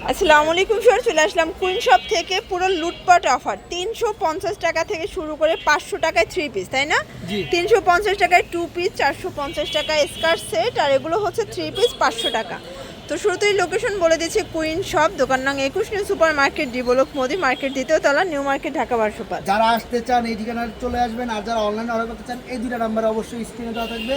আসসালামু আলাইকুম স্যার, চলে আসলাম কুইন শপ থেকে পুরো লুটপাট অফার 350 টাকা থেকে শুরু করে 500 টাকায় 3 পিস, তাই না? 350 টাকায় 2 পিস, 450 টাকায় স্কার্ট সেট, আর এগুলো হচ্ছে 3 পিস 500 টাকা। তো শুরুতেই লোকেশন বলে দিচ্ছি, কুইন শপ, দোকান নং 21 new super market, D block Modi market, দ্বিতীয় তলা, নিউ মার্কেট, ঢাকা 1205। যারা আসতে চান এই ঠিকানায় চলে আসবেন, আর যারা অনলাইনে অর্ডার করতে চান এই দুটো নাম্বারে অবশ্যই স্ক্রিনে দেওয়া থাকবে,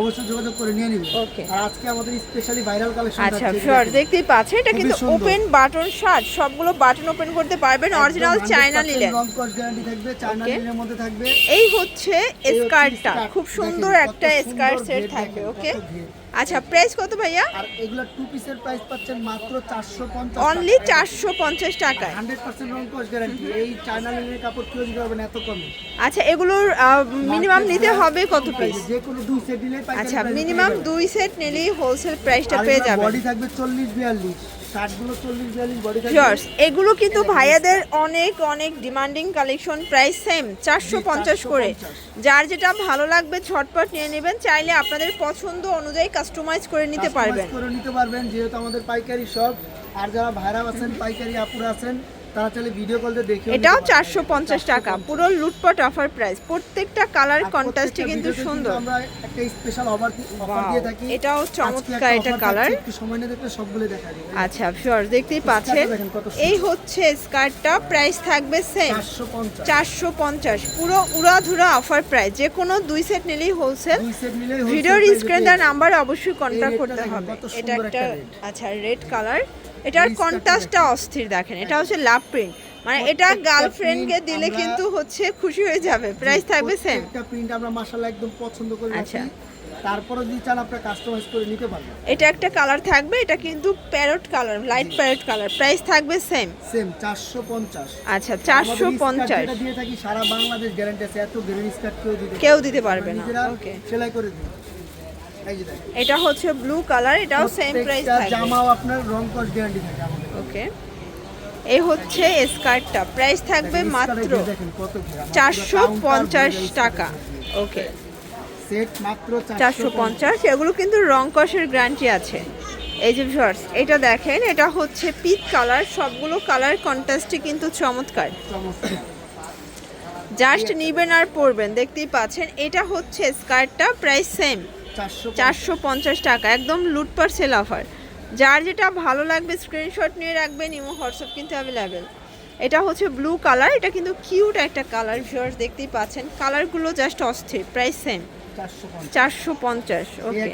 অবশ্যই যোগাযোগ করে নিয়ে নিবেন। ওকে, আর আজকে আমাদের স্পেশালি ভাইরাল কালেকশন আছে। আচ্ছা শর্ট দেখতেই পাচ্ছেন, এটা কিন্তু ওপেন বাটন শার্ট, সবগুলো বাটন ওপেন করতে পারবেন, original China linen, long cost guarantee থাকবে, চায়না লিলেনের মধ্যে থাকবে। এই হচ্ছে স্কার্টটা, খুব সুন্দর একটা স্কার্ট সেট থাকবে। ওকে, আচ্ছা প্রাইস কত ভাইয়া? আর এগুলা 2 পিসের প্রাইস পাচ্ছেন মাত্র 450, অনলি 450 টাকায়, 100% লং কস্ট গ্যারান্টি। এই চায়না লিলেনের কাপড় কেউ দিতে পারবে না এত কমে। আচ্ছা এগুলোর মিনিমাম নিতে হবে কত পিস? যে কোনো 2 সেট নিলেই পাইকারি। আচ্ছা মিনিমাম 2 সেট নিলেই হোলসেল প্রাইসটা পেয়ে যাবেন। বডি থাকবে 40 42, শার্টগুলো 40 42 বডি থাকবে। জর্জ, এগুলো কিন্তু ভাইয়াদের অনেক অনেক ডিমান্ডিং কালেকশন, প্রাইস সেম 450 করে। যার যেটা ভালো লাগবে ঝটপট নিয়ে নেবেন, চাইলে আপনাদের পছন্দ অনুযায়ী কাস্টমাইজ করে নিতে পারবেন। যেহেতু আমাদের পাইকারি শপ। আর যারা ভাইরা আছেন, পাইকারি আপুরা আছেন, তারা চাইলে ভিডিও কল দিয়ে দেখে। এটাও 450 টাকা, পুরো লুটপাট অফার প্রাইস। প্রত্যেকটা কালার কন্ট্রাস্টে কিন্তু সুন্দর। আমরা একটা স্পেশাল অফার দিয়ে থাকি। এটাও চমৎকার একটা কালার। একটু সময় নিয়ে দেখলে সবগুলো দেখা যাবে। আচ্ছা শিওর, দেখতেই পাচ্ছেন এই হচ্ছে স্কার্টটা, প্রাইস থাকবে সেম 450, পুরো উড়াধুরা অফার প্রাইস। যে কোনো 2 সেট নিলেই হোলসেল। ভিডিওর স্ক্রিন দেওয়া নাম্বার অবশ্যই কন্ট্যাক্ট করতে হবে। এটা একটা আচ্ছা রেড কালার, এটার কন্ট্রাস্টটা অস্থির। দেখেন এটা হচ্ছে লাভ প্রিন্ট, মানে এটা গার্লফ্রেন্ডকে দিলে কিন্তু হচ্ছে খুশি হয়ে যাবে। প্রাইস থাকবে সেম। একটা প্রিন্ট আমরা মাশাআল্লাহ একদম পছন্দ করি। আচ্ছা তারপরে যদি চান আপনারা কাস্টমাইজ করে নিতে পারবেন। এটা একটা কালার থাকবে, এটা কিন্তু parrot colour, light parrot colour. Price থাকবে সেম 450। আচ্ছা 450 এটা দিয়ে থাকি সারা বাংলাদেশ, গ্যারান্টি আছে। এত গ্রেড স্কার্ট কেউ দিতে পারবে না। ওকে, সেলাই করে দিই। এই যে দেখেন, এটা হচ্ছে ব্লু কালার, এটাও সেম প্রাইস থাকবে। জামাও আপনার রং কস্ট গ্যারান্টি থাকে আমাদের। ওকে, এই হচ্ছে স্কার্টটা, প্রাইস থাকবে মাত্র 450 টাকা। ওকে, সেট মাত্র 450। এগুলো কিন্তু রং কষের গ্যারান্টি আছে। এই যে ভিউয়ার্স, এটা দেখেন, এটা হচ্ছে পিচ কালার, সবগুলো কালার কন্ট্রাস্টে কিন্তু চমৎকার। জাস্ট নিবেন আর পরবেন, দেখতেই পাচ্ছেন। এটা হচ্ছে স্কার্টটা, প্রাইস সেম 450 টাকা, একদম লুটপাট সেল অফার। যার যেটা ভালো লাগবে স্ক্রিনশট নিয়ে রাখবেন, ইমো হোয়াটসঅ্যাপ কিন্তু অ্যাভেলেবেল। এটা হচ্ছে ব্লু কালার, এটা কিন্তু কিউট একটা কালার। ভিউয়ার্স দেখতেই পাচ্ছেন, কালারগুলো জাস্ট অস্থির। Price same 450। ওকে,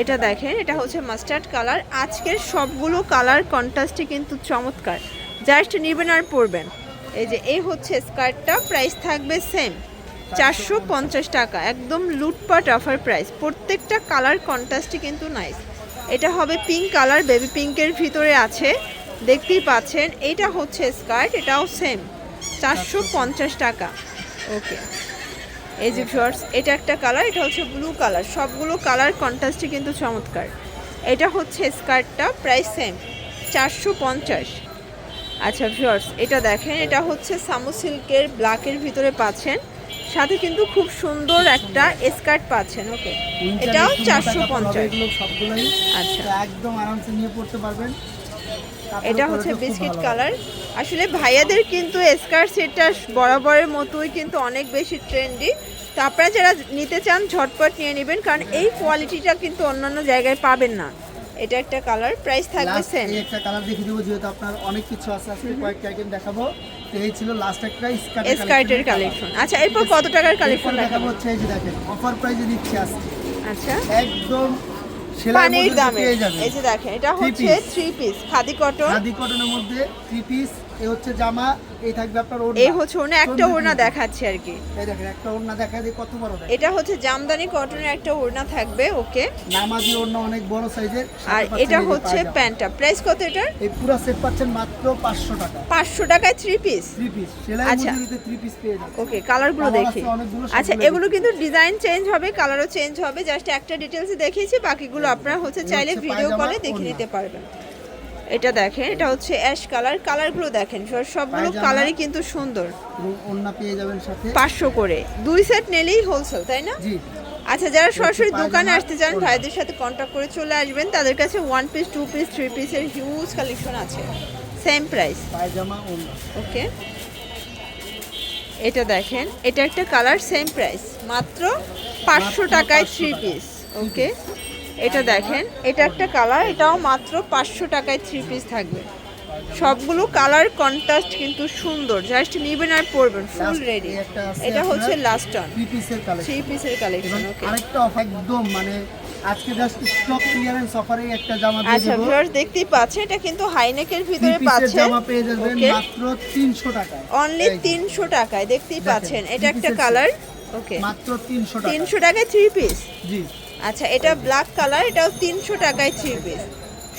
এটা দেখেন, এটা হচ্ছে মাস্টার্ড কালার। আজকের সবগুলো কালার কন্ট্রাস্টে কিন্তু চমৎকার, জাস্ট নিবেন আর পরবেন। এই যে এই হচ্ছে স্কার্টটা, প্রাইস থাকবে সেম 450 টাকা, একদম লুটপাট অফার প্রাইস। প্রত্যেকটা কালার কন্ট্রাস্টে কিন্তু নাইস। এটা হবে পিঙ্ক কালার, বেবি পিঙ্কের ভিতরে আছে, দেখতেই পাচ্ছেন। এটা হচ্ছে স্কার্ট, এটাও সেম 450 টাকা। ওকে, এই যে ভিউয়ার্স, এটা একটা কালার, এটা হচ্ছে ব্লু কালার। সবগুলো কালার কন্ট্রাস্টে কিন্তু চমৎকার। এটা হচ্ছে স্কার্টটা, প্রাইস সেম 450। আচ্ছা ভিউয়ার্স, এটা দেখেন, এটা হচ্ছে সামু সিল্কের ব্ল্যাকের ভিতরে পাচ্ছেন, সাথে কিন্তু খুব সুন্দর একটা স্কার্ট পাচ্ছেন। ওকে, এটাও 450। আচ্ছা, একদম আরামসে নিয়ে পড়তে পারবেন। এটা হচ্ছে বিস্কিট কালার। আসলে ভাইয়াদের কিন্তু স্কার্ট সেটটা বরাবরের মতোই কিন্তু অনেক বেশি ট্রেন্ডি। তো আপনারা যারা নিতে চান ঝটপট নিয়ে নেবেন, কারণ এই কোয়ালিটিটা কিন্তু অন্যান্য জায়গায় পাবেন না। এটা একটা কালার, প্রাইস থাকবে সেম। একটা কালার দেখিয়ে দেবো, যেহেতু আপনার অনেক কিছু আছে, আজকে কয়েকটা আইটেম দেখাবো। তো এই ছিল লাস্ট একটা স্কার্টের কালেকশন। আচ্ছা এরপর কত টাকার কালেকশন দেখাবো? হচ্ছে এই যে দেখেন, অফার প্রাইসে দিচ্ছি আজকে। আচ্ছা, একদম পানির দামে। এই যে দেখেন, এটা হচ্ছে 3 পিস খাদি কটনের মধ্যে 3 পিস। এই হচ্ছে জামা, এই থাকবে আপনার ওড়না। এই হচ্ছে ওড়না, একটা ওড়না দেখাচ্ছি আর কি। এই দেখেন, একটা ওড়না দেখা দিই কত বড়। এটা হচ্ছে জামদানি কটনের একটা ওড়না থাকবে। ওকে, নামাজি ওড়না, অনেক বড় সাইজের। আর এটা হচ্ছে প্যান্টটা। প্রাইস কত এটার? এই পুরো সেট পাচ্ছেন মাত্র 500 টাকা। 500 টাকায় 3 পিস। সেলাই মজুরিতে 3 পিস পেয়ে যাবেন। ওকে, কালারগুলো দেখি। আচ্ছা এগুলো কিন্তু ডিজাইন চেঞ্জ হবে, কালারও চেঞ্জ হবে। জাস্ট একটা ডিটেইলস দেখিয়েছি, বাকিগুলো আপনারা হচ্ছে চাইলে ভিডিও কলে দেখে নিতে পারবেন। এটা দেখেন, এটা হচ্ছে অ্যাশ কালার। কালারগুলো দেখেন, সবগুলো কালারই কিন্তু সুন্দর। ওড়না পেয়ে যাবেন সাথে 500 করে। 2 সেট নিলেই হোলসেল, তাই না? জি। আচ্ছা, যারা সরাসরি দোকানে আসতে চান ভাইদের সাথে কন্ট্যাক্ট করে চলে আসবেন। তাদের কাছে 1 পিস 2 পিস 3 পিসের হিউজ কালেকশন আছে, সেম প্রাইস। পায়জামা ওড়না। ওকে, এটা দেখেন, এটা একটা কালার, সেম প্রাইস, মাত্র 500 টাকায় 3 পিস। ওকে, এটা দেখেন, এটা একটা কালার, এটাও মাত্র 500 টাকায় 3 পিস থাকবে। সবগুলো কালার কন্ট্রাস্ট কিন্তু সুন্দর, জাস্ট নেবেন আর পরবেন, ফুল রেডি। এটা হচ্ছে লাস্ট অন 3 পিসের কালেকশন। 3 পিসের কালেকশন। ওকে, আরেকটা অফার একদম মানে আজকে জাস্ট স্টক ক্লিয়ারেন্স অফারে একটা জামা দিয়ে আচ্ছা দেব। ভিউয়ার্স দেখতেই পাচ্ছেন, এটা কিন্তু হাইনেকের ভিতরে 3 পিসের পাচ্ছেন। জামা পেয়ে যাবেন ওকে, মাত্র 300 টাকায়। অনলি 300 টাকায়, দেখতেই দেখেন, পাচ্ছেন। এটা 3 একটা পিসের কালার। ওকে, মাত্র 300 টাকা। 300 টাকায় 3 পিস। জি, আচ্ছা, এটা ব্ল্যাক কালার, এটাও 300 টাকায় 3 পিস।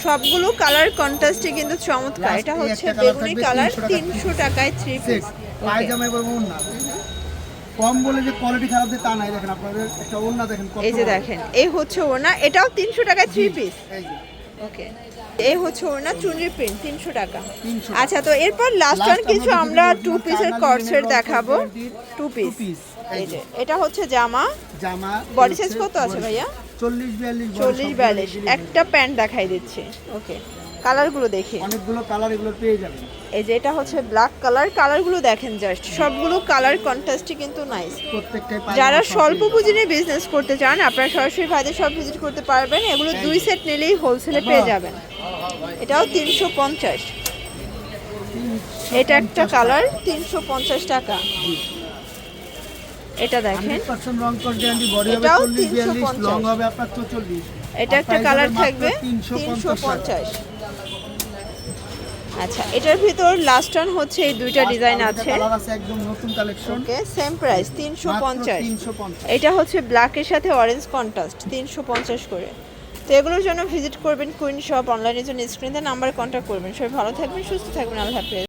সবগুলো কালার কন্ট্রাস্টে কিন্তু চমৎকার। Last এটা এই হচ্ছে একটা colour বেগুনি থাকবে কালার, 300 300 টাকা টাকায় 3 সেট পিস। পায়জামা এবং ওড়না। কম বলে যে কোয়ালিটি খারাপ দিয়ে তা নাই, দেখেন আপনাদের একটা ওড়না দেখেন কত এই যে বড়। দেখেন, এই হচ্ছে ওড়না, এটাও 300 টাকায় 3 পিস। এই যে ওকে, এই হচ্ছে ওড়না, চুনরি প্রিন্ট, 300 টাকা। 300 আচ্ছা, তো এরপর লাস্ট Last ওয়ান কিছু আমরা আমরা যদি 2 পিসের China কর্ডসেট linen দেখাবো। cotton 2 piece. piece, এই এই যে। যে এটা হচ্ছে জামা, জামা বডি সাইজ কত আছে ভাইয়া? 40 42 40 42। একটা প্যান্ট দেখাই দিচ্ছি। ওকে, কালারগুলো দেখি। অনেকগুলো কালার এগুলো পেয়ে যাবেন। এই যে এটা হচ্ছে ব্ল্যাক কালার, কালারগুলো দেখেন জাস্ট, সবগুলো কালার কন্ট্রাস্টই কিন্তু নাইস। প্রত্যেকটাই যারা স্বল্প পুঁজি নিয়ে বিজনেস করতে চান, আপনারা সরাসরি ভাইদের সব ভিজিট করতে পারবেন। এগুলো 2 সেট নিলেই হোলসেলে পেয়ে যাবেন। এটাও 350। এটা একটা কালার, 350 টাকা। এটা দেখেন, 100% রং কোট গ্যারান্টি, বডি হবে এটাও 40 42, 350 লং হবে আপনার 44। এটা একটা কালার থাকবে 350। আচ্ছা, এটার ভিতর লাস্ট ওয়ান হচ্ছে এই দুইটা ডিজাইন আছে। কালার আছে একদম নতুন কালেকশন। ওকে, সেম প্রাইস 350। 350। এটা হচ্ছে ব্ল্যাকের সাথে অরেঞ্জ কন্ট্রাস্ট, 350 করে। তো এগুলোর জন্য ভিজিট করবেন কুইন শপ, অনলাইনের জন্য স্ক্রিনে নাম্বার কন্ট্যাক্ট করবেন। সবাই ভালো থাকবেন, সুস্থ থাকবেন, আল্লাহ হাফেজ।